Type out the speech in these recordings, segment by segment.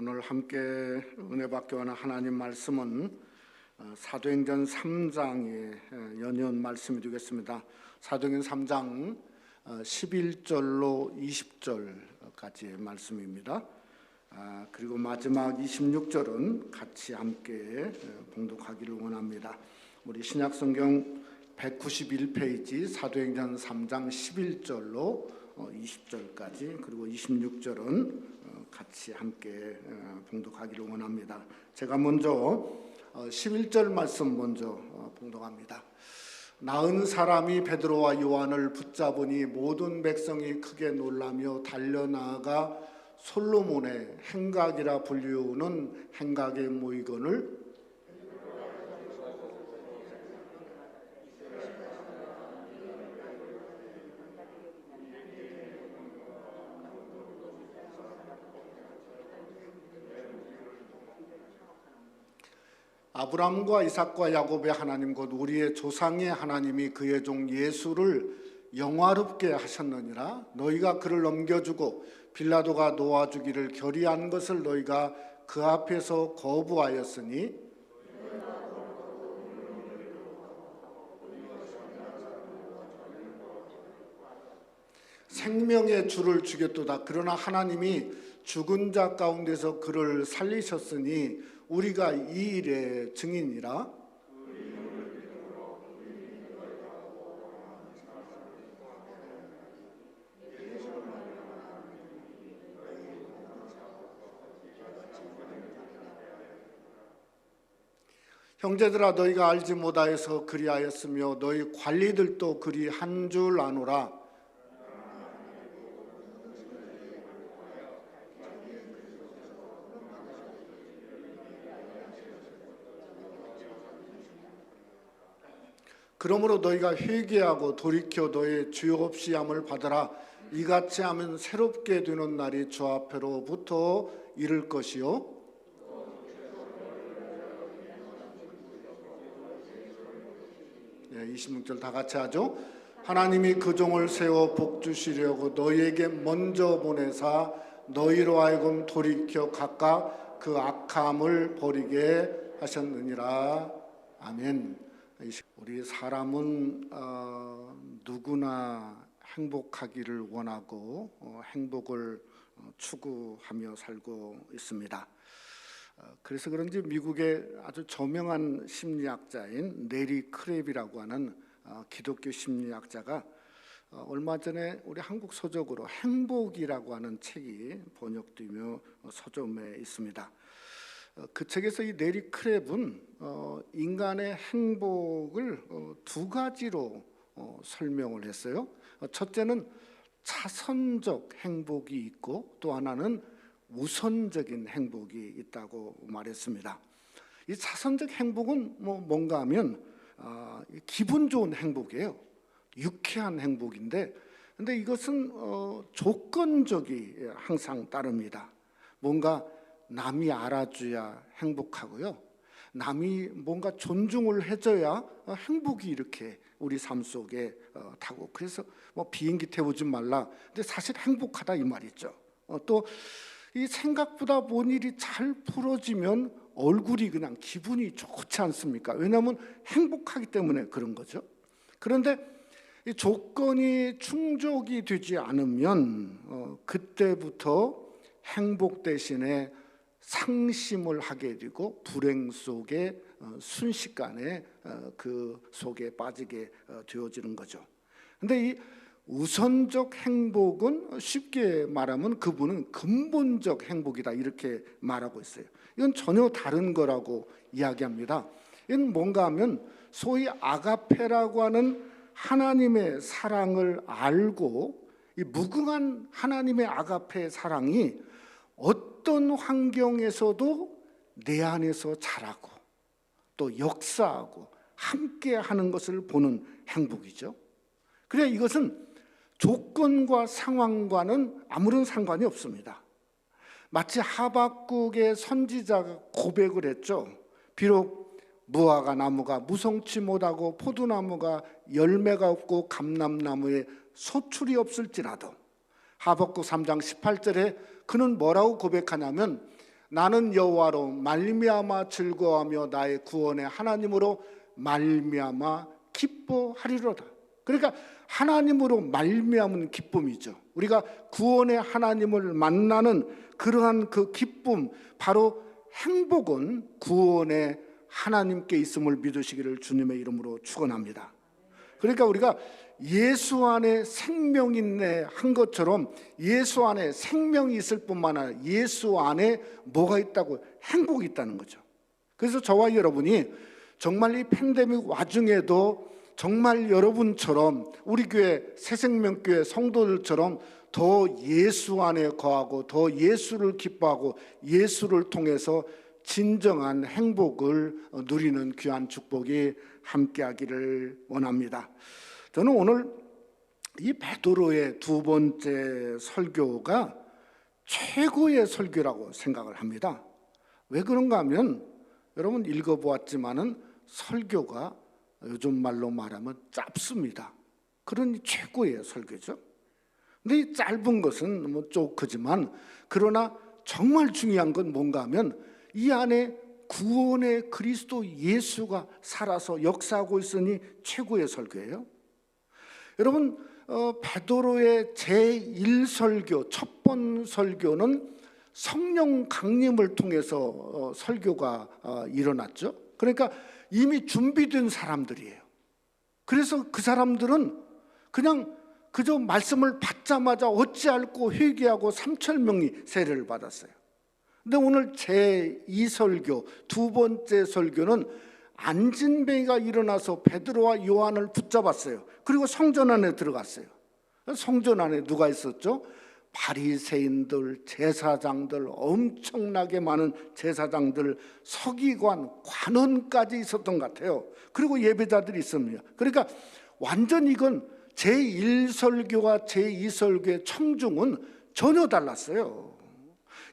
오늘 함께 은혜 받기 원하는 하나님 말씀은 사도행전 3장의 연이은 말씀이 되겠습니다. 사도행전 3장 11절로 20절까지의 말씀입니다. 그리고 마지막 26절은 같이 함께 봉독하기를 원합니다. 우리 신약성경 191페이지 사도행전 3장 11절로 20절까지 그리고 26절은 같이 함께 봉독하기를 원합니다. 제가 먼저 11절 말씀 먼저 봉독합니다. 나은 사람이 베드로와 요한을 붙잡으니 모든 백성이 크게 놀라며 달려나가 솔로몬의 행각이라 불리우는 행각의 모이건을 아브라함과 이삭과 야곱의 하나님 곧 우리의 조상의 하나님이 그의 종 예수를 영화롭게 하셨느니라. 너희가 그를 넘겨주고 빌라도가 놓아주기를 결의한 것을 너희가 그 앞에서 거부하였으니 생명의 주를 죽였도다. 그러나 하나님이 죽은 자 가운데서 그를 살리셨으니 우리가 이 일의 증인이라. 형제들아, 너희가 알지 못하여서 그리하였으며 너희 관리들도 그리한 줄 아노라. 그러므로 너희가 회개하고 돌이켜 너의 죄 없이 함을 받아라. 이같이 하면 새롭게 되는 날이 주 앞에로부터 이를 것이요. 네, 26절 다 같이 하죠. 하나님이 그 종을 세워 복 주시려고 너희에게 먼저 보내사 너희로 하여금 돌이켜 각각 그 악함을 버리게 하셨느니라. 아멘. 우리 사람은 누구나 행복하기를 원하고 행복을 추구하며 살고 있습니다. 그래서 그런지 미국의 아주 저명한 심리학자인 네리 크랩이라고 하는 기독교 심리학자가 얼마 전에 우리 한국 서적으로 행복이라고 하는 책이 번역되며 서점에 있습니다. 그 책에서 이 네리 크랩은 인간의 행복을 두 가지로 설명을 했어요. 첫째는 차선적 행복이 있고 또 하나는 우선적인 행복이 있다고 말했습니다. 이 차선적 행복은 뭔가 하면 기분 좋은 행복이에요. 유쾌한 행복인데, 근데 이것은 조건적이 항상 따릅니다. 뭔가 남이 알아줘야 행복하고요. 남이 뭔가 존중을 해줘야 행복이 이렇게 우리 삶 속에 타고. 그래서 비행기 태우지 말라. 근데 사실 행복하다 이 말이죠. 또 이 생각보다 뭔 일이 잘 풀어지면 얼굴이 그냥 기분이 좋지 않습니까? 왜냐하면 행복하기 때문에 그런 거죠. 그런데 이 조건이 충족이 되지 않으면 그때부터 행복 대신에 상심을 하게 되고 불행 속에 순식간에 그 속에 빠지게 되어지는 거죠. 근데 이 우선적 행복은 쉽게 말하면 그분은 근본적 행복이다 이렇게 말하고 있어요. 이건 전혀 다른 거라고 이야기합니다. 이건 뭔가 하면 소위 아가페라고 하는 하나님의 사랑을 알고 이 무궁한 하나님의 아가페 사랑이 어떤 환경에서도 내 안에서 자라고 또 역사하고 함께 하는 것을 보는 행복이죠. 그래 이것은 조건과 상황과는 아무런 상관이 없습니다. 마치 하박국의 선지자가 고백을 했죠. 비록 무화과 나무가 무성치 못하고 포도나무가 열매가 없고 감람나무에 소출이 없을지라도 하박국 3장 18절에 그는 뭐라고 고백하냐면 나는 여호와로 말미암아 즐거워하며 나의 구원의 하나님으로 말미암아 기뻐하리로다. 그러니까 하나님으로 말미암은 기쁨이죠. 우리가 구원의 하나님을 만나는 그러한 그 기쁨, 바로 행복은 구원의 하나님께 있음을 믿으시기를 주님의 이름으로 축원합니다. 그러니까 우리가 예수 안에 생명이 있네 한 것처럼 예수 안에 생명이 있을 뿐만 아니라 예수 안에 뭐가 있다고? 행복이 있다는 거죠. 그래서 저와 여러분이 정말 이 팬데믹 와중에도 정말 여러분처럼 우리 교회 새생명교회 성도들처럼 더 예수 안에 거하고 더 예수를 기뻐하고 예수를 통해서 진정한 행복을 누리는 귀한 축복이 함께하기를 원합니다. 저는 오늘 이 베드로의 두 번째 설교가 최고의 설교라고 생각을 합니다. 왜 그런가 하면 여러분 읽어보았지만은 설교가 요즘 말로 말하면 짧습니다. 그러니 최고의 설교죠. 근데 이 짧은 것은 뭐 조크지만 그러나 정말 중요한 건 뭔가 하면 이 안에 구원의 그리스도 예수가 살아서 역사하고 있으니 최고의 설교예요. 여러분 베드로의 제1설교 첫 번 설교는 성령 강림을 통해서 설교가 일어났죠. 그러니까 이미 준비된 사람들이에요. 그래서 그 사람들은 그냥 그저 말씀을 받자마자 어찌할꼬 회개하고 3,000명이 세례를 받았어요. 근데 오늘 제2설교 두 번째 설교는 안진뱅이가 일어나서 베드로와 요한을 붙잡았어요. 그리고 성전 안에 들어갔어요. 성전 안에 누가 있었죠? 바리새인들, 제사장들, 엄청나게 많은 제사장들, 서기관, 관원까지 있었던 것 같아요. 그리고 예배자들이 있습니다. 그러니까 완전 이건 제1설교와 제2설교의 청중은 전혀 달랐어요.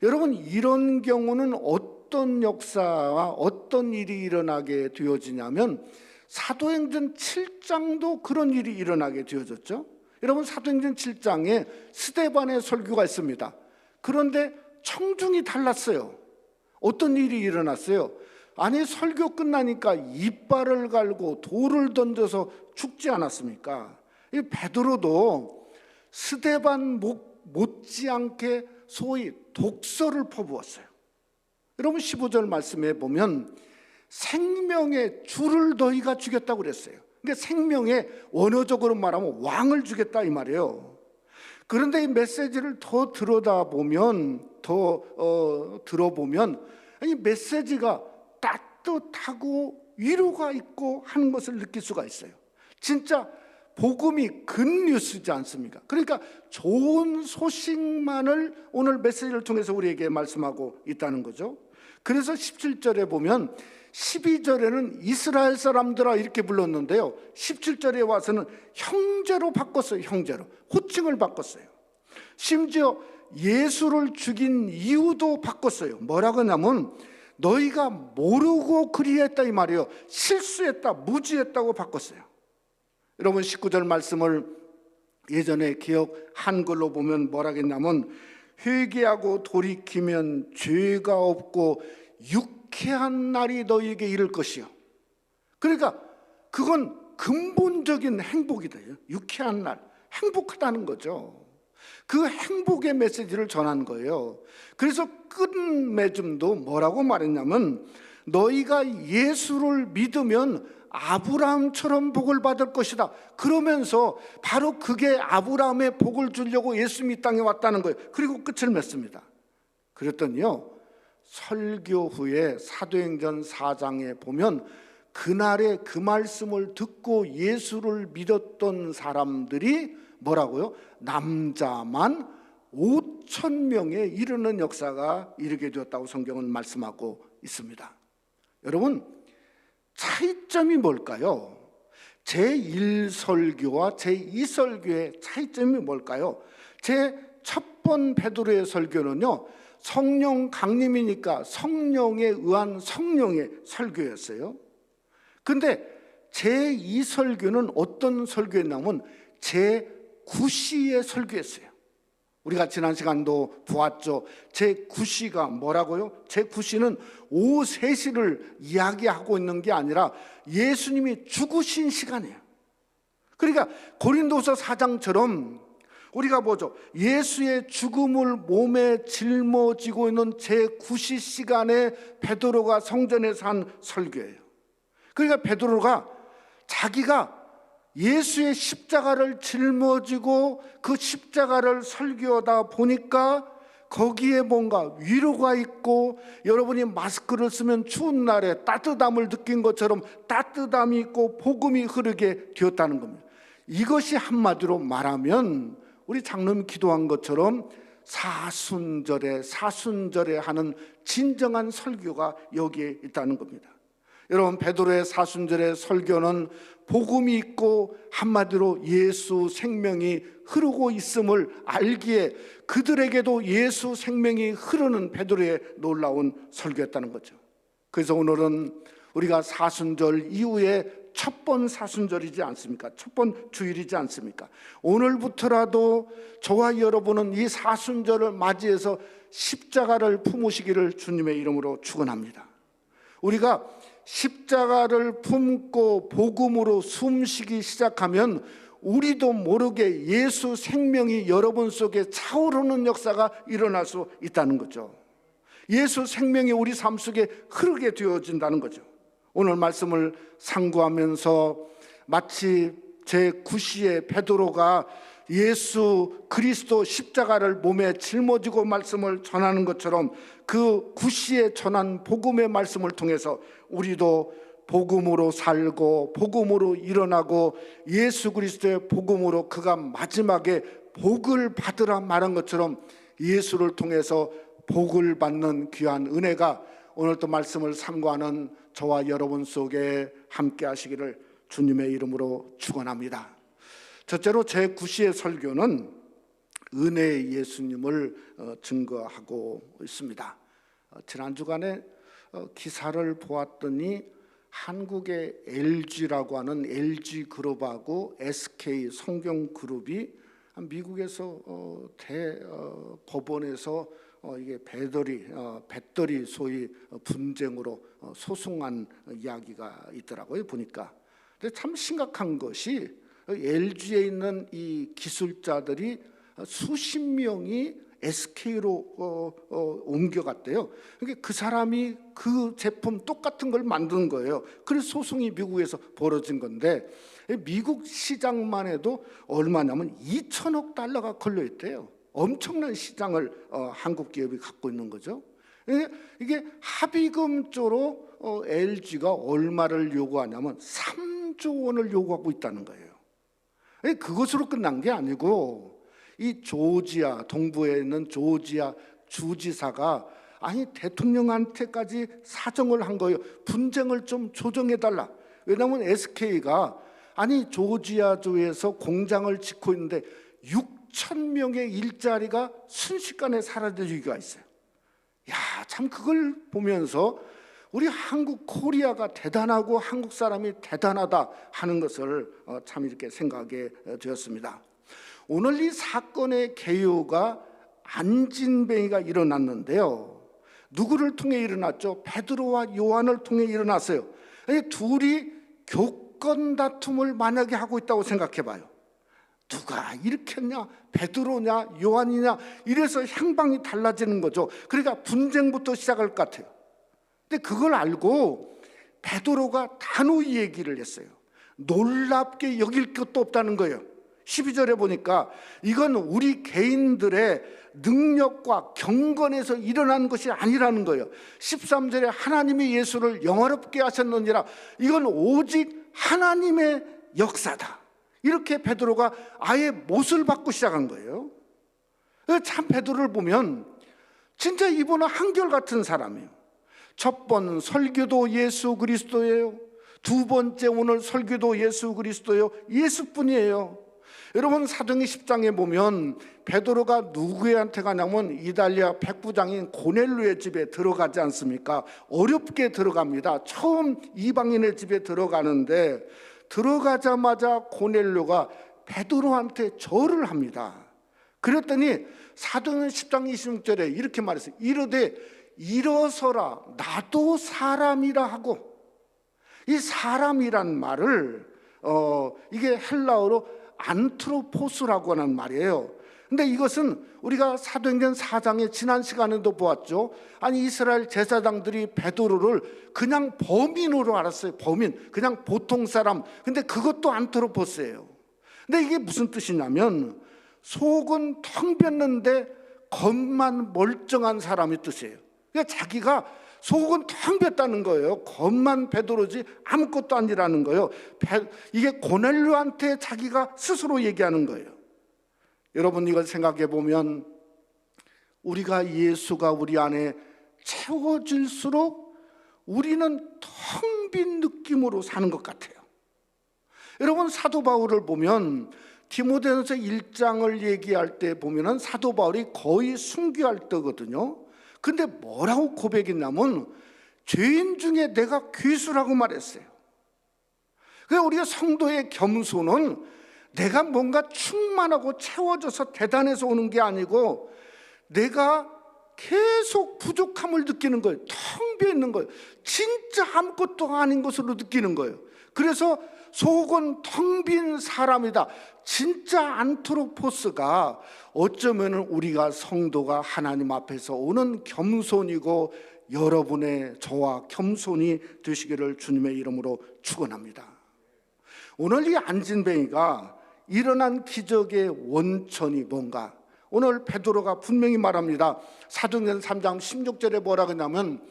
여러분 이런 경우는 어떤 역사와 어떤 일이 일어나게 되어지냐면 사도행전 7장도 그런 일이 일어나게 되어졌죠. 여러분 사도행전 7장에 스데반의 설교가 있습니다. 그런데 청중이 달랐어요. 어떤 일이 일어났어요? 아니 설교 끝나니까 이빨을 갈고 돌을 던져서 죽지 않았습니까? 이 베드로도 스데반 못지않게 소위 독설을 퍼부었어요. 여러분 15절 말씀에 보면 생명의 주를 너희가 죽였다고 그랬어요. 그러니까 생명의 원어적으로 말하면 왕을 주겠다 이 말이에요. 그런데 이 메시지를 더 들여다보면 들어보면 이 메시지가 따뜻하고 위로가 있고 하는 것을 느낄 수가 있어요. 진짜 복음이 굿뉴스지 않습니까? 그러니까 좋은 소식만을 오늘 메시지를 통해서 우리에게 말씀하고 있다는 거죠. 그래서 17절에 보면 12절에는 이스라엘 사람들아 이렇게 불렀는데요, 17절에 와서는 형제로 바꿨어요. 형제로 호칭을 바꿨어요. 심지어 예수를 죽인 이유도 바꿨어요. 뭐라고 하냐면 너희가 모르고 그리했다 이 말이에요. 실수했다, 무지했다고 바꿨어요. 여러분 19절 말씀을 예전에 기억 한글로 보면 뭐라겠냐면 회개하고 돌이키면 죄가 없고 유쾌한 날이 너희에게 이를 것이요. 그러니까 그건 근본적인 행복이다. 유쾌한 날, 행복하다는 거죠. 그 행복의 메시지를 전한 거예요. 그래서 끝맺음도 뭐라고 말했냐면 너희가 예수를 믿으면 아브라함처럼 복을 받을 것이다. 그러면서 바로 그게 아브라함의 복을 주려고 예수님이 이 땅에 왔다는 거예요. 그리고 끝을 맺습니다. 그랬더니요, 설교 후에 사도행전 4장에 보면 그날의 그 말씀을 듣고 예수를 믿었던 사람들이 뭐라고요? 남자만 5,000명에 이르는 역사가 이르게 되었다고 성경은 말씀하고 있습니다. 여러분 차이점이 뭘까요? 제1설교와 제2설교의 차이점이 뭘까요? 제 첫 번 베드로의 설교는요, 성령 강림이니까 성령에 의한 성령의 설교였어요. 근데 제2설교는 어떤 설교였냐면 제9시의 설교였어요. 우리가 지난 시간도 보았죠. 제9시가 뭐라고요? 제9시는 오후 3시를 이야기하고 있는 게 아니라 예수님이 죽으신 시간이에요. 그러니까 고린도서 4장처럼 우리가 보죠. 예수의 죽음을 몸에 짊어지고 있는 제9시 시간에 베드로가 성전에서 한 설교예요. 그러니까 베드로가 자기가 예수의 십자가를 짊어지고 그 십자가를 설교하다 보니까 거기에 뭔가 위로가 있고, 여러분이 마스크를 쓰면 추운 날에 따뜻함을 느낀 것처럼 따뜻함이 있고 복음이 흐르게 되었다는 겁니다. 이것이 한마디로 말하면 우리 장로님 기도한 것처럼 사순절에 하는 진정한 설교가 여기에 있다는 겁니다. 여러분, 베드로의 사순절의 설교는 복음이 있고 한마디로 예수 생명이 흐르고 있음을 알기에 그들에게도 예수 생명이 흐르는 베드로의 놀라운 설교였다는 거죠. 그래서 오늘은 우리가 사순절 이후에 첫 번 사순절이지 않습니까? 첫 번 주일이지 않습니까? 오늘부터라도 저와 여러분은 이 사순절을 맞이해서 십자가를 품으시기를 주님의 이름으로 축원합니다. 우리가 십자가를 품고 복음으로 숨쉬기 시작하면 우리도 모르게 예수 생명이 여러분 속에 차오르는 역사가 일어날 수 있다는 거죠. 예수 생명이 우리 삶 속에 흐르게 되어진다는 거죠. 오늘 말씀을 상고하면서 마치 제9시에 베드로가 예수 그리스도 십자가를 몸에 짊어지고 말씀을 전하는 것처럼 그 9시에 전한 복음의 말씀을 통해서 우리도 복음으로 살고 복음으로 일어나고 예수 그리스도의 복음으로 그가 마지막에 복을 받으라 말한 것처럼 예수를 통해서 복을 받는 귀한 은혜가 오늘 또 말씀을 상고하는 저와 여러분 속에 함께 하시기를 주님의 이름으로 축원합니다. 첫째로 제9시의 설교는 은혜의 예수님을 증거하고 있습니다. 지난 주간에 기사를 보았더니 한국의 LG라고 하는 LG그룹하고 SK 성경그룹이 미국에서 대법원에서 이게 배터리 소위 분쟁으로 소송한 이야기가 있더라고요. 보니까. 근데 참 심각한 것이 LG에 있는 이 기술자들이 수십 명이 SK로 옮겨갔대요. 그러니까 그 사람이 그 제품 똑같은 걸 만든 거예요. 그래서 소송이 미국에서 벌어진 건데, 미국 시장만 해도 얼마냐면 2천억 달러가 걸려있대요. 엄청난 시장을 한국 기업이 갖고 있는 거죠. 이게 합의금조로 LG가 얼마를 요구하냐면 3조 원을 요구하고 있다는 거예요. 그것으로 끝난 게 아니고 이 조지아 동부에 있는 조지아 주지사가 아니 대통령한테까지 사정을 한 거예요. 분쟁을 좀 조정해달라. 왜냐하면 SK가 아니 조지아주에서 공장을 짓고 있는데 6,000명의 일자리가 순식간에 사라지기가 있어요. 야, 참 그걸 보면서 우리 한국 코리아가 대단하고 한국 사람이 대단하다 하는 것을 참 이렇게 생각하게 되었습니다. 오늘 이 사건의 개요가 안진뱅이가 일어났는데요. 누구를 통해 일어났죠? 베드로와 요한을 통해 일어났어요. 둘이 교권 다툼을 만약에 하고 있다고 생각해 봐요. 누가 일으켰냐? 베드로냐? 요한이냐? 이래서 향방이 달라지는 거죠. 그러니까 분쟁부터 시작할 것 같아요. 근데 그걸 알고 베드로가 단호히 얘기를 했어요. 놀랍게 여길 것도 없다는 거예요. 12절에 보니까 이건 우리 개인들의 능력과 경건에서 일어난 것이 아니라는 거예요. 13절에 하나님이 예수를 영화롭게 하셨느니라. 이건 오직 하나님의 역사다. 이렇게 베드로가 아예 못을 받고 시작한 거예요. 참 베드로를 보면 진짜 이분은 한결같은 사람이에요. 첫 번 설교도 예수 그리스도예요. 두 번째 오늘 설교도 예수 그리스도예요. 예수뿐이에요. 여러분 사도행전 10장에 보면 베드로가 누구한테 가냐면 이달리아 백부장인 고넬료의 집에 들어가지 않습니까? 어렵게 들어갑니다. 처음 이방인의 집에 그랬더니 사도행전 10장 26절에 이렇게 말했어요. 이르되 일어서라 나도 사람이라 하고, 이 사람이란 말을 이게 헬라어로 안트로포스라고 하는 말이에요. 근데 이것은 우리가 사도행전 4장에 지난 시간에도 보았죠. 아니 이스라엘 제사장들이 베드로를 그냥 범인으로 알았어요. 범인, 그냥 보통 사람. 근데 그것도 안트로포스예요. 근데 이게 무슨 뜻이냐면 속은 텅 볐는데 겉만 멀쩡한 사람의 뜻이에요. 그러니까 자기가 속은 텅 볐다는 거예요. 겉만 베드로지 아무것도 아니라는 거예요. 이게 고넬료한테 자기가 스스로 얘기하는 거예요. 여러분 이걸 생각해 보면 우리가 예수가 우리 안에 채워질수록 우리는 텅 빈 느낌으로 사는 것 같아요. 여러분 사도 바울을 보면 디모데전서 1장을 얘기할 때 보면은 사도 바울이 거의 순교할 때거든요. 근데 뭐라고 고백했냐면 죄인 중에 내가 귀수라고 말했어요. 그래서 우리가 성도의 겸손은 내가 뭔가 충만하고 채워져서 대단해서 오는 게 아니고 내가 계속 부족함을 느끼는 거예요. 텅 비어 있는 거예요. 진짜 아무것도 아닌 것으로 느끼는 거예요. 그래서 속은 텅 빈 사람이다. 진짜 안트로포스가 어쩌면 우리가 성도가 하나님 앞에서 오는 겸손이고 여러분의 저와 겸손이 되시기를 주님의 이름으로 축원합니다. 오늘 이 안진뱅이가 일어난 기적의 원천이 뭔가, 오늘 베드로가 분명히 말합니다. 사도행전 3장 16절에 뭐라고 했냐면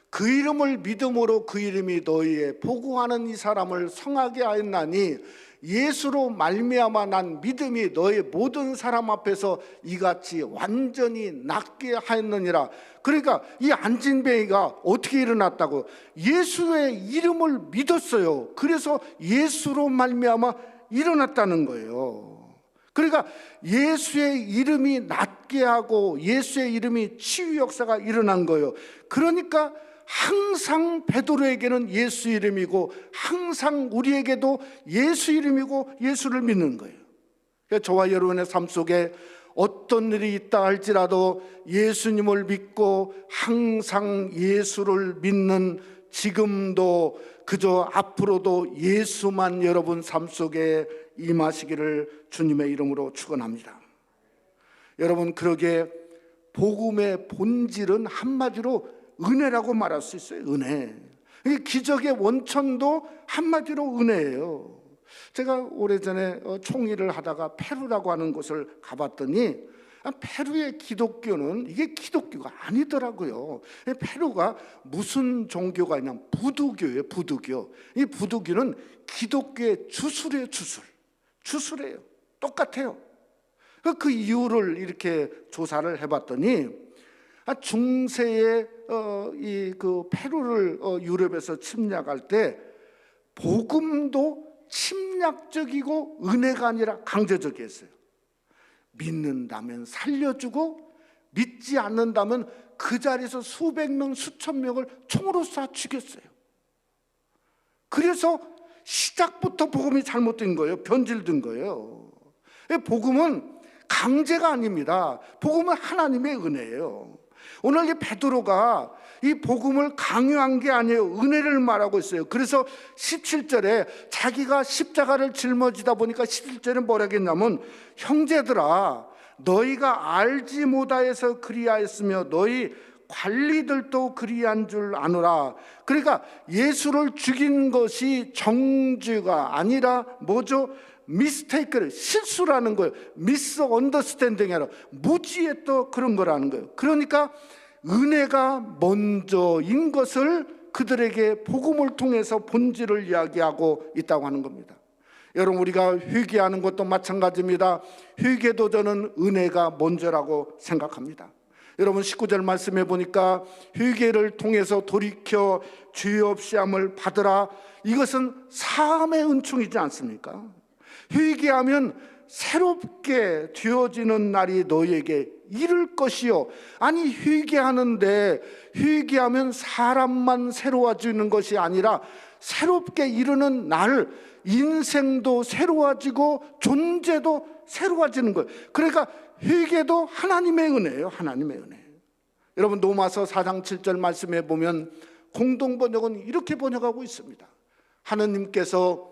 그 이름을 믿음으로 그 이름이 너희의 보고하는 이 사람을 성하게 하였나니 예수로 말미암아 난 믿음이 너희 모든 사람 앞에서 이같이 완전히 낫게 하였느니라. 그러니까 이 안진뱅이가 어떻게 일어났다고? 예수의 이름을 믿었어요. 그래서 예수로 말미암아 일어났다는 거예요. 그러니까 예수의 이름이 낫게 하고 예수의 이름이 치유 역사가 일어난 거예요. 그러니까 항상 베드로에게는 예수 이름이고 항상 우리에게도 예수 이름이고 예수를 믿는 거예요. 그러니까 저와 여러분의 삶 속에 어떤 일이 있다 할지라도 예수님을 믿고 항상 예수를 믿는, 지금도 그저 앞으로도 예수만 여러분 삶 속에 임하시기를 주님의 이름으로 축원합니다. 여러분, 그러게 복음의 본질은 한마디로 은혜라고 말할 수 있어요. 은혜. 기적의 원천도 한마디로 은혜예요. 제가 오래전에 총리를 하다가 페루라고 하는 곳을 가봤더니 페루의 기독교는 이게 기독교가 아니더라고요. 페루가 무슨 종교가 있냐면 부두교예요. 부두교. 이 부두교는 기독교의 주술이에요. 주술이에요. 똑같아요. 그 이유를 이렇게 조사를 해봤더니 중세의 그 페루를 유럽에서 침략할 때 복음도 침략적이고 은혜가 아니라 강제적이었어요. 믿는다면 살려주고 믿지 않는다면 그 자리에서 수백 명, 수천 명을 총으로 쏴 죽였어요. 그래서 시작부터 복음이 잘못된 거예요. 변질된 거예요. 복음은 강제가 아닙니다. 복음은 하나님의 은혜예요. 오늘 이 베드로가 이 복음을 강요한 게 아니에요. 은혜를 말하고 있어요. 그래서 17절에 자기가 십자가를 짊어지다 보니까 17절에 뭐라고 했냐면 형제들아 너희가 알지 못하여서 그리하였으며 너희 관리들도 그리한 줄 아노라. 그러니까 예수를 죽인 것이 정죄가 아니라 뭐죠? 미스테이크를, 실수라는 거예요. 미스 언더스탠딩이 아니라 무지했던 그런 거라는 거예요. 그러니까 은혜가 먼저인 것을 그들에게 복음을 통해서 본질을 이야기하고 있다고 하는 겁니다. 여러분, 우리가 회개하는 것도 마찬가지입니다. 회개도 저는 은혜가 먼저라고 생각합니다. 여러분 19절 말씀해 보니까 회개를 통해서 돌이켜 죄 없이 함을 받으라. 이것은 사함의 은총이지 않습니까? 회개하면 새롭게 되어지는 날이 너희에게 이를 것이요. 아니 회개하는데 회개하면 사람만 새로워지는 것이 아니라 새롭게 이르는 날 인생도 새로워지고 존재도 새로워지는 거예요. 그러니까 회개도 하나님의 은혜예요. 하나님의 은혜. 여러분 로마서 4장 7절 말씀에 보면 공동 번역은 이렇게 번역하고 있습니다. 하나님께서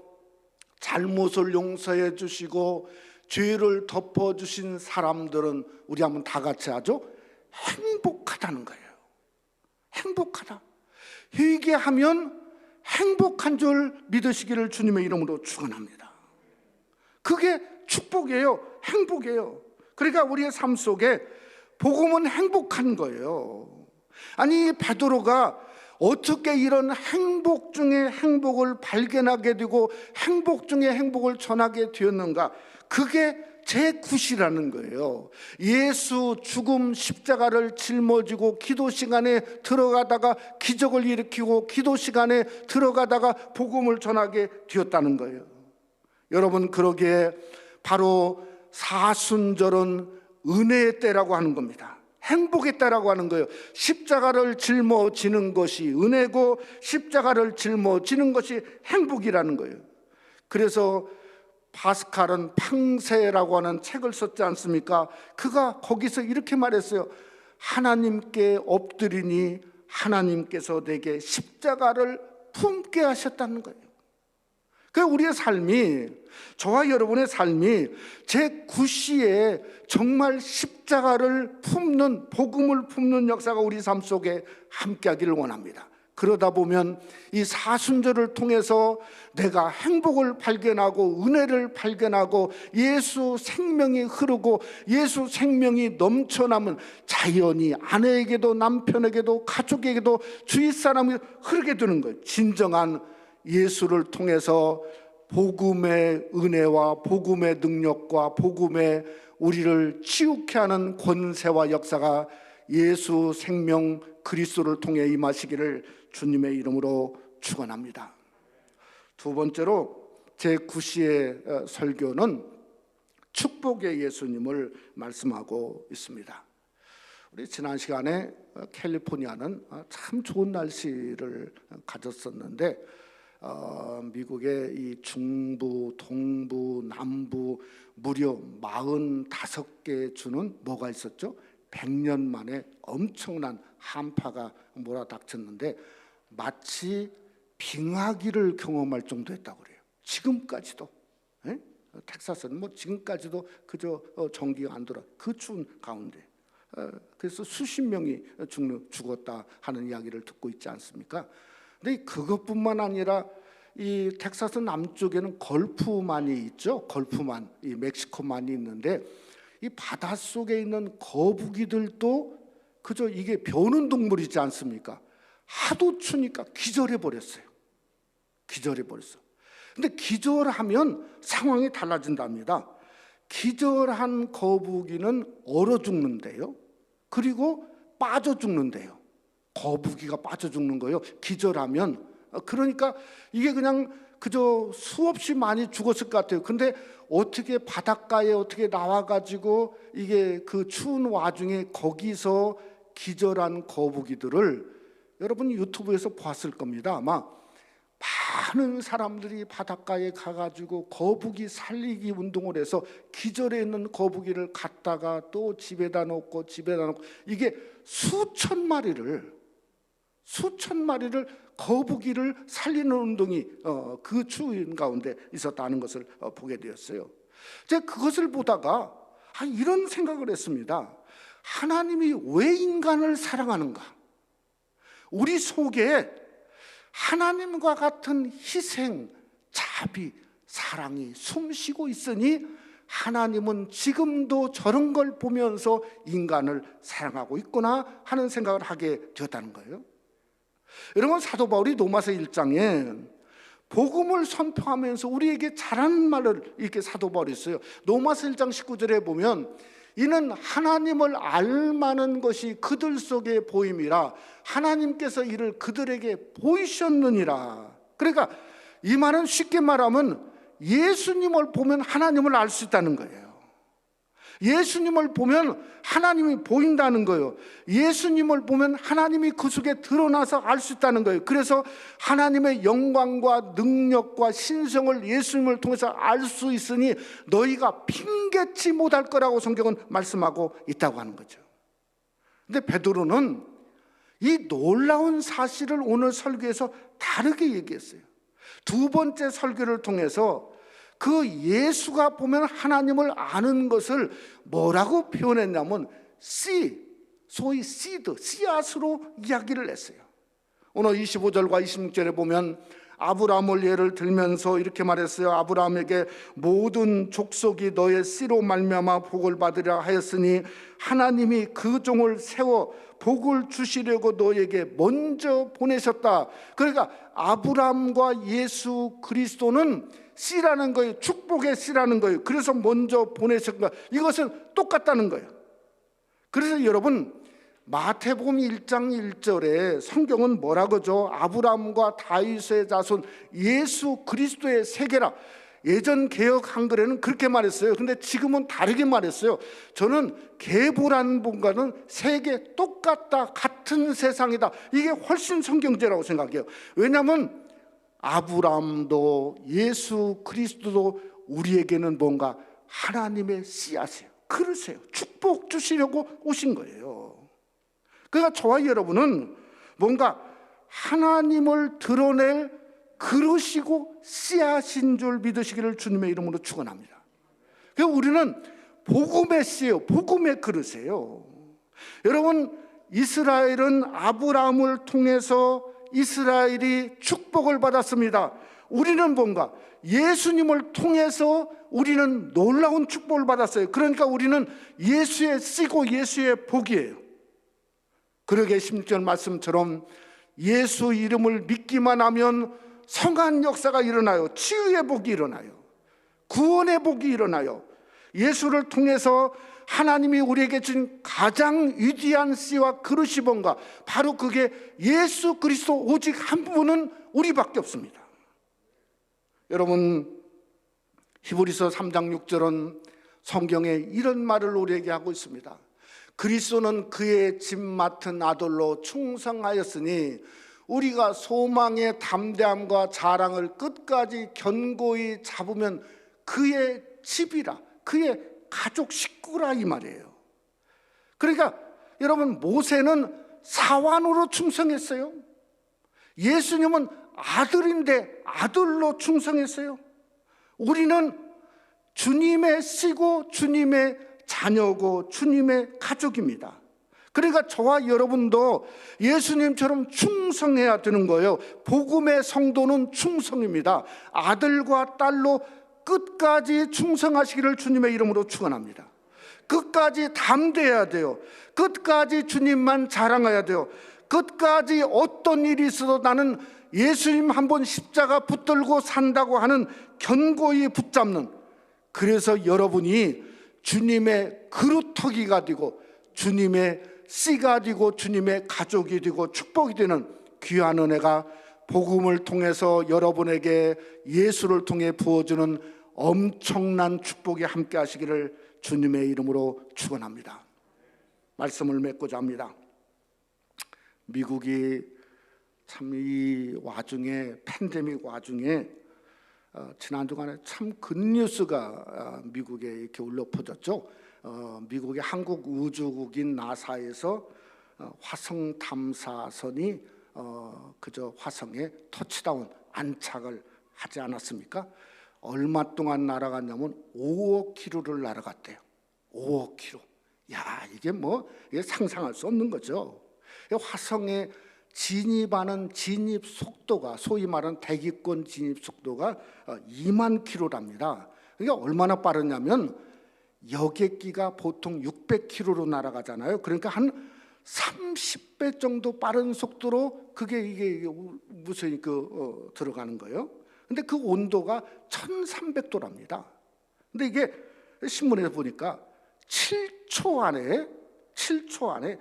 잘못을 용서해 주시고 죄를 덮어주신 사람들은, 우리 한번 다 같이 하죠, 행복하다는 거예요. 행복하다. 회개하면 행복한 줄 믿으시기를 주님의 이름으로 축원합니다. 그게 축복이에요. 행복이에요. 그러니까 우리의 삶 속에 복음은 행복한 거예요. 아니 베드로가 어떻게 이런 행복 중에 행복을 발견하게 되고 행복 중에 행복을 전하게 되었는가? 그게 제 굿이라는 거예요. 예수 죽음 십자가를 짊어지고 기도 시간에 들어가다가 기적을 일으키고 기도 시간에 들어가다가 복음을 전하게 되었다는 거예요. 여러분, 그러기에 바로 사순절은 은혜의 때라고 하는 겁니다. 행복의 때라고 하는 거예요. 십자가를 짊어지는 것이 은혜고 십자가를 짊어지는 것이 행복이라는 거예요. 그래서 파스칼은 팡세라고 하는 책을 썼지 않습니까? 그가 거기서 이렇게 말했어요. 하나님께 엎드리니 하나님께서 내게 십자가를 품게 하셨다는 거예요. 그 우리의 삶이, 저와 여러분의 삶이 제 구시에 정말 십자가를 품는, 복음을 품는 역사가 우리 삶 속에 함께하기를 원합니다. 그러다 보면 이 사순절을 통해서 내가 행복을 발견하고 은혜를 발견하고 예수 생명이 흐르고 예수 생명이 넘쳐나면 자연히 아내에게도 남편에게도 가족에게도 주위 사람이 흐르게 되는 거예요. 진정한 예수를 통해서 복음의 은혜와 복음의 능력과 복음의 우리를 치유케 하는 권세와 역사가 예수 생명 그리스도를 통해 임하시기를 주님의 이름으로 축원합니다. 두 번째로 제 9시의 설교는 축복의 예수님을 말씀하고 있습니다. 우리 지난 시간에 캘리포니아는 참 좋은 날씨를 가졌었는데 미국의 이 중부, 동부, 남부 무려 45개 주는 뭐가 있었죠? 100년 만에 엄청난 한파가 몰아닥쳤는데 마치 빙하기를 경험할 정도였다고 그래요. 지금까지도. 에? 텍사스는 뭐 지금까지도 그저 전기가 안 돌아. 그 추운 가운데. 그래서 수십 명이 죽었다 하는 이야기를 듣고 있지 않습니까? 근데 그것뿐만 아니라 이 텍사스 남쪽에는 걸프만이 있죠. 걸프만, 이 멕시코만이 있는데 이 바닷속에 있는 거북이들도 그저 이게 벼는 동물이지 않습니까? 하도 추니까 기절해 버렸어요. 기절해 버렸어. 근데 기절하면 상황이 달라진답니다. 기절한 거북이는 얼어 죽는데요. 그리고 빠져 죽는데요. 거북이가 빠져 죽는 거예요. 기절하면. 그러니까 이게 그냥 그저 수없이 많이 죽었을 것 같아요. 근데 어떻게 바닷가에 어떻게 나와가지고 이게 그 추운 와중에 거기서 기절한 거북이들을 여러분 유튜브에서 봤을 겁니다. 아마 많은 사람들이 바닷가에 가가지고 거북이 살리기 운동을 해서 기절해 있는 거북이를 갖다가 또 집에다 놓고 이게 수천 마리를 거북이를 살리는 운동이 그 추운 가운데 있었다는 것을 보게 되었어요. 제가 그것을 보다가 이런 생각을 했습니다. 하나님이 왜 인간을 사랑하는가? 우리 속에 하나님과 같은 희생, 자비, 사랑이 숨쉬고 있으니 하나님은 지금도 저런 걸 보면서 인간을 사랑하고 있구나 하는 생각을 하게 되었다는 거예요. 여러분, 사도 바울이 로마서 1장에 복음을 선포하면서 우리에게 잘하는 말을 이렇게 사도 바울이 했어요. 로마서 1장 19절에 보면 이는 하나님을 알만한 것이 그들 속에 보임이라 하나님께서 이를 그들에게 보이셨느니라. 그러니까 이 말은 쉽게 말하면 예수님을 보면 하나님을 알 수 있다는 거예요. 예수님을 보면 하나님이 보인다는 거예요. 예수님을 보면 하나님이 그 속에 드러나서 알 수 있다는 거예요. 그래서 하나님의 영광과 능력과 신성을 예수님을 통해서 알 수 있으니 너희가 핑계치 못할 거라고 성경은 말씀하고 있다고 하는 거죠. 근데 베드로는 이 놀라운 사실을 오늘 설교에서 다르게 얘기했어요. 두 번째 설교를 통해서 그 예수가 보면 하나님을 아는 것을 뭐라고 표현했냐면 소위 씨드, 씨앗으로 이야기를 했어요. 오늘 25절과 26절에 보면 아브라함을 예를 들면서 이렇게 말했어요. 아브라함에게 모든 족속이 너의 씨로 말미암아 복을 받으려 하였으니 하나님이 그 종을 세워 복을 주시려고 너에게 먼저 보내셨다. 그러니까 아브라함과 예수 그리스도는 씨라는 거예요. 축복의 씨라는 거예요. 그래서 먼저 보내신 거예요. 이것은 똑같다는 거예요. 그래서 여러분 마태복음 1장 1절에 성경은 뭐라고 하죠? 아브라함과 다윗의 자손 예수 그리스도의 세계라. 예전 개역 한글에는 그렇게 말했어요. 근데 지금은 다르게 말했어요. 저는 개보란본과는 세계 똑같다, 같은 세상이다. 이게 훨씬 성경제라고 생각해요. 왜냐하면 아브라함도 예수 그리스도도 우리에게는 뭔가 하나님의 씨앗이에요. 그러세요. 축복 주시려고 오신 거예요. 그러니까 저와 여러분은 뭔가 하나님을 드러낼 그러시고 씨앗인 줄 믿으시기를 주님의 이름으로 축원합니다. 그러니까 우리는 복음의 씨예요. 복음의 그릇이에요. 여러분 이스라엘은 아브라함을 통해서 이스라엘이 축복을 받았습니다. 우리는 뭔가 예수님을 통해서 우리는 놀라운 축복을 받았어요. 그러니까 우리는 예수의 씨고 예수의 복이에요. 그러게 16절 말씀처럼 예수 이름을 믿기만 하면 성한 역사가 일어나요. 치유의 복이 일어나요. 구원의 복이 일어나요. 예수를 통해서 하나님이 우리에게 준 가장 위대한 씨와 그릇이 뭔가, 바로 그게 예수 그리스도 오직 한 분은 우리밖에 없습니다. 여러분 히브리서 3장 6절은 성경에 이런 말을 우리에게 하고 있습니다. 그리스도는 그의 집 맡은 아들로 충성하였으니 우리가 소망의 담대함과 자랑을 끝까지 견고히 잡으면 그의 집이라, 그의 가족 식구라 이 말이에요. 그러니까 여러분 모세는 사환으로 충성했어요. 예수님은 아들인데 아들로 충성했어요. 우리는 주님의 씨고 주님의 자녀고 주님의 가족입니다. 그러니까 저와 여러분도 예수님처럼 충성해야 되는 거예요. 복음의 성도는 충성입니다. 아들과 딸로 끝까지 충성하시기를 주님의 이름으로 축원합니다. 끝까지 담대해야 돼요. 끝까지 주님만 자랑해야 돼요. 끝까지 어떤 일이 있어도 나는 예수님 한 번 십자가 붙들고 산다고 하는 견고히 붙잡는, 그래서 여러분이 주님의 그루터기가 되고 주님의 씨가 되고 주님의 가족이 되고 축복이 되는 귀한 은혜가 복음을 통해서 여러분에게 예수를 통해 부어주는 엄청난 축복이 함께 하시기를 주님의 이름으로 축원합니다. 말씀을 맺고자 합니다. 미국이 참 이 와중에, 팬데믹 와중에 지난 주간에 참 굿뉴스가 미국에 이렇게 울려 퍼졌죠. 미국의 한국 우주국인 나사에서 화성 탐사선이 그저 화성에 터치다운 안착을 하지 않았습니까? 얼마 동안 날아갔냐면 5억 킬로를 날아갔대요. 5억 킬로. 야, 이게 상상할 수 없는 거죠. 화성에 진입하는 진입 속도가, 소위 말하는 대기권 진입 속도가 2만 킬로랍니다. 그러니까 얼마나 빠르냐면 여객기가 보통 600킬로로 날아가잖아요. 그러니까 한 30배 정도 빠른 속도로 이게 무슨 들어가는 거예요. 근데 그 온도가 1300도랍니다. 근데 이게 신문에서 보니까 7초 안에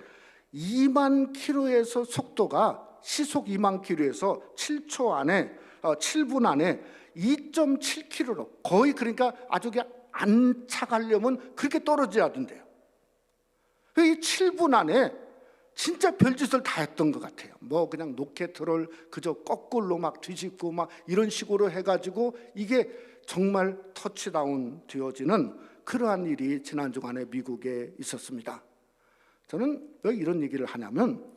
2만 킬로에서 속도가 시속 2만 킬로에서 7초 안에 7분 안에 2.7킬로로 거의, 그러니까 아주 안 차가려면 그렇게 떨어져야 된대요. 이 7분 안에 진짜 별짓을 다 했던 것 같아요. 뭐 그냥 로켓을 그저 거꾸로 막 뒤집고 막 이런 식으로 해가지고 이게 정말 터치다운 되어지는 그러한 일이 지난 주간에 미국에 있었습니다. 저는 왜 이런 얘기를 하냐면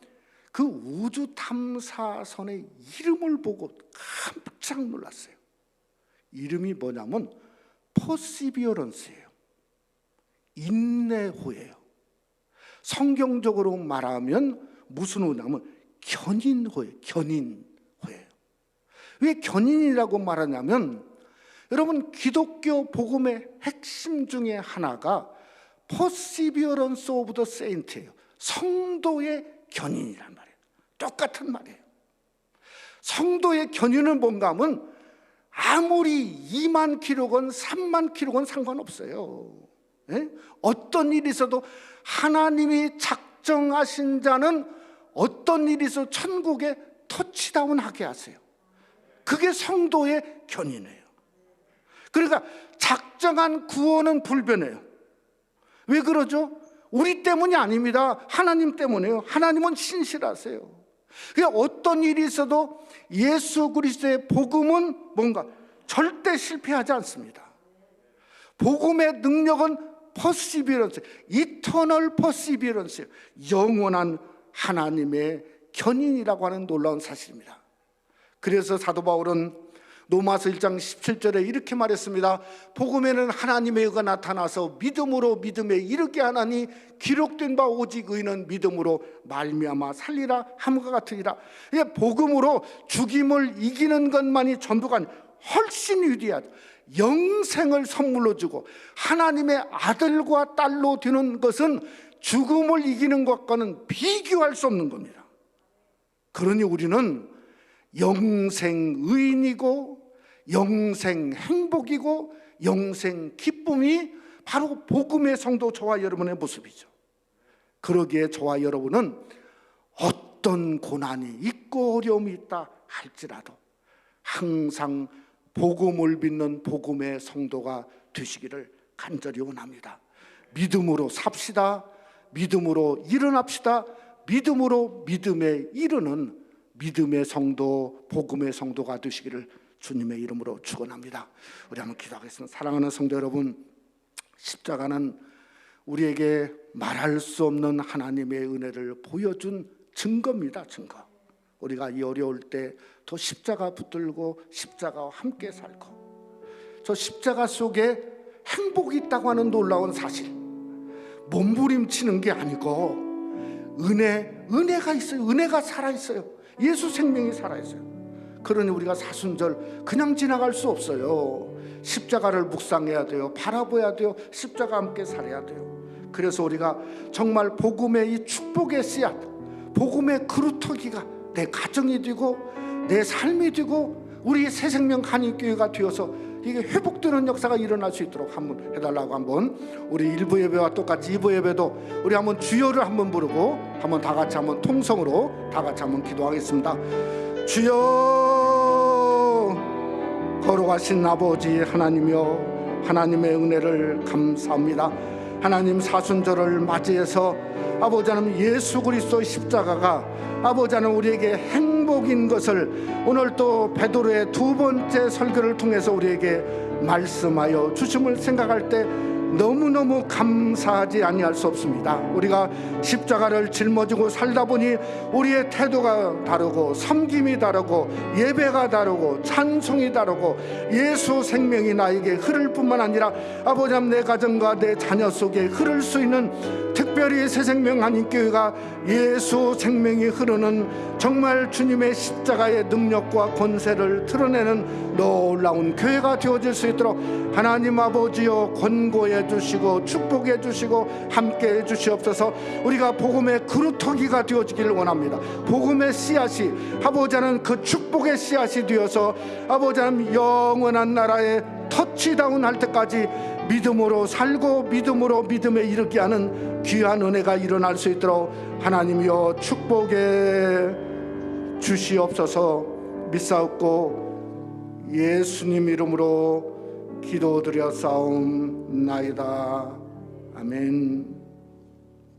그 우주 탐사선의 이름을 보고 깜짝 놀랐어요. 이름이 뭐냐면 퍼시비어런스예요. 인내호예요. 성경적으로 말하면 무슨 호냐면 견인호예요. 견인호예요. 왜 견인이라고 말하냐면 여러분 기독교 복음의 핵심 중에 하나가 Perseverance of the Saint예요. 성도의 견인이란 말이에요. 똑같은 말이에요. 성도의 견인은 뭔가 하면 아무리 2만 킬로건 3만 킬로건 상관없어요. 예? 어떤 일이 있어도 하나님이 작정하신 자는 어떤 일이 있어도 천국에 터치다운하게 하세요. 그게 성도의 견인이에요. 그러니까 작정한 구원은 불변해요. 왜 그러죠? 우리 때문이 아닙니다. 하나님 때문에요. 하나님은 신실하세요. 그러니까 어떤 일이 있어도 예수 그리스도의 복음은 뭔가 절대 실패하지 않습니다. 복음의 능력은 퍼시비런스, 이터널 퍼시비런스, 영원한 하나님의 견인이라고 하는 놀라운 사실입니다. 그래서 사도 바울은 로마서 1장 17절에 이렇게 말했습니다. 복음에는 하나님의 의가 나타나서 믿음으로 믿음에 이르게 하나니 기록된 바 오직 의는 믿음으로 말미암아 살리라 함과 같으리라. 복음으로 죽임을 이기는 것만이 전부가 아니라 훨씬 위대하죠. 영생을 선물로 주고 하나님의 아들과 딸로 되는 것은 죽음을 이기는 것과는 비교할 수 없는 겁니다. 그러니 우리는 영생 의인이고 영생 행복이고 영생 기쁨이 바로 복음의 성도 저와 여러분의 모습이죠. 그러기에 저와 여러분은 어떤 고난이 있고 어려움이 있다 할지라도 항상 복음을 믿는 복음의 성도가 되시기를 간절히 원합니다. 믿음으로 삽시다. 믿음으로 일어납시다. 믿음으로 믿음에 이르는 믿음의 성도, 복음의 성도가 되시기를 주님의 이름으로 축원합니다. 우리 한번 기도하겠습니다. 사랑하는 성도 여러분, 십자가는 우리에게 말할 수 없는 하나님의 은혜를 보여준 증거입니다. 증거. 우리가 이 어려울 때 더 십자가 붙들고 십자가와 함께 살고 저 십자가 속에 행복이 있다고 하는 놀라운 사실, 몸부림치는 게 아니고 은혜가 있어요. 은혜가 살아있어요. 예수 생명이 살아있어요. 그러니 우리가 사순절 그냥 지나갈 수 없어요. 십자가를 묵상해야 돼요. 바라봐야 돼요. 십자가 함께 살아야 돼요. 그래서 우리가 정말 복음의 이 축복의 씨앗, 복음의 그루터기가 내 가정이 되고 내 삶이 되고 우리 새생명 한인교회가 되어서 이게 회복되는 역사가 일어날 수 있도록 한번 해달라고 한번 우리 1부 예배와 똑같이 2부 예배도 우리 한번 주여를 한번 부르고 한번 다 같이 한번 통성으로 다 같이 한번 기도하겠습니다. 주여, 걸어가신 아버지 하나님이여, 하나님의 은혜를 감사합니다. 하나님 사순절을 맞이해서 아버지 하나님 예수 그리스도의 십자가가 아버지 하나님 우리에게 행복인 것을 오늘 또 베드로의 두 번째 설교를 통해서 우리에게 말씀하여 주심을 생각할 때 너무너무 감사하지 아니할 수 없습니다. 우리가 십자가를 짊어지고 살다 보니 우리의 태도가 다르고 섬김이 다르고 예배가 다르고 찬송이 다르고 예수 생명이 나에게 흐를 뿐만 아니라 아버지 내 가정과 내 자녀 속에 흐를 수 있는 특별히 새생명 한인교회가 예수 생명이 흐르는 정말 주님의 십자가의 능력과 권세를 드러내는 놀라운 교회가 되어질 수 있도록 하나님 아버지여 권고해 주시고 축복해 주시고 함께 해 주시옵소서. 우리가 복음의 그루터기가 되어지기를 원합니다. 복음의 씨앗이 아버지 하나님 그 축복의 씨앗이 되어서 아버지 하나님 영원한 나라에 터치다운 할 때까지 믿음으로 살고 믿음으로 믿음에 이르게 하는 귀한 은혜가 일어날 수 있도록 하나님이여 축복해 주시옵소서. 믿사옵고 예수님 이름으로 기도드려 싸움나이다. 아멘.